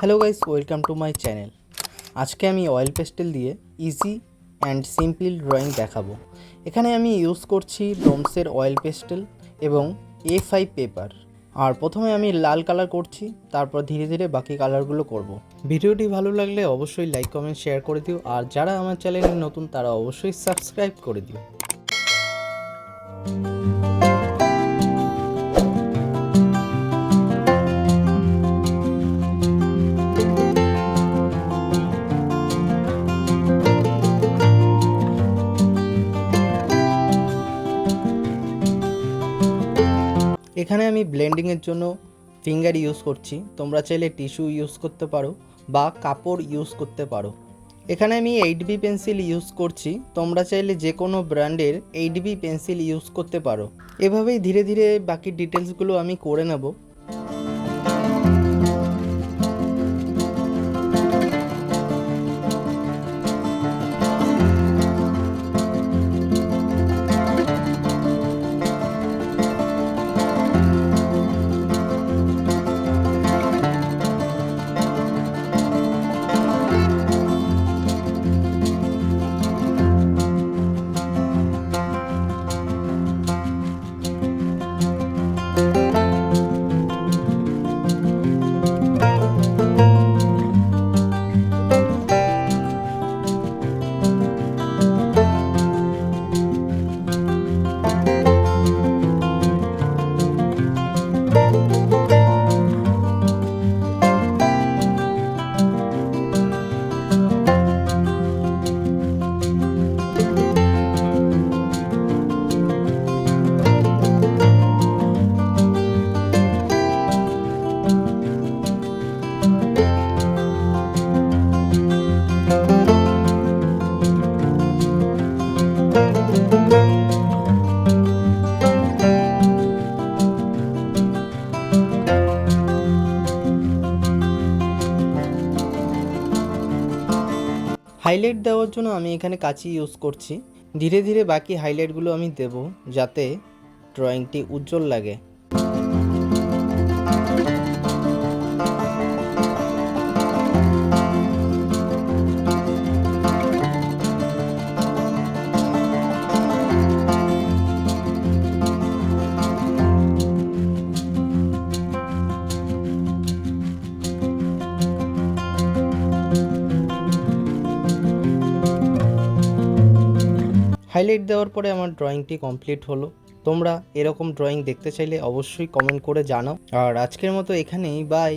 Hello guys, welcome to my channel. আজকে আমি oil pastel দিয়ে ইজি অ্যান্ড সিম্পল ড্রয়িং দেখাবো। এখানে আমি ইউজ করছি ডোমসের অয়েল পেস্টেল এবং A5 পেপার। আর প্রথমে আমি লাল কালার করছি, তারপর ধীরে ধীরে বাকি কালারগুলো করব। ভিডিওটি ভালো লাগলে অবশ্যই লাইক কমেন্ট শেয়ার করে দিও, আর যারা আমার চ্যানেলে নতুন তারা অবশ্যই সাবস্ক্রাইব করে দিও। এখানে আমি ব্লেন্ডিংয়ের জন্য ফিঙ্গার ইউজ করছি, তোমরা চাইলে টিস্যু ইউজ করতে পারো বা কাপড় ইউজ করতে পারো। এখানে আমি 8B পেন্সিল ইউজ করছি, তোমরা চাইলে যে কোনো ব্র্যান্ডের 8B পেন্সিল ইউজ করতে পারো। এভাবেই ধীরে ধীরে বাকি ডিটেলসগুলো আমি করে নেব। হাইলাইট দেওয়ার জন্য আমি এখানে কাঁচি ইউজ করছি। ধীরে ধীরে বাকি হাইলাইটগুলো আমি দেব যাতে ড্রয়িংটি উজ্জ্বল লাগে। হাইলাইট দেওয়ার পরে আমার ড্রয়িংটি কমপ্লিট হলো। তোমরা এরকম ড্রয়িং দেখতে চাইলে অবশ্যই কমেন্ট করে জানাও। আর আজকের মতো এখানেই, বাই।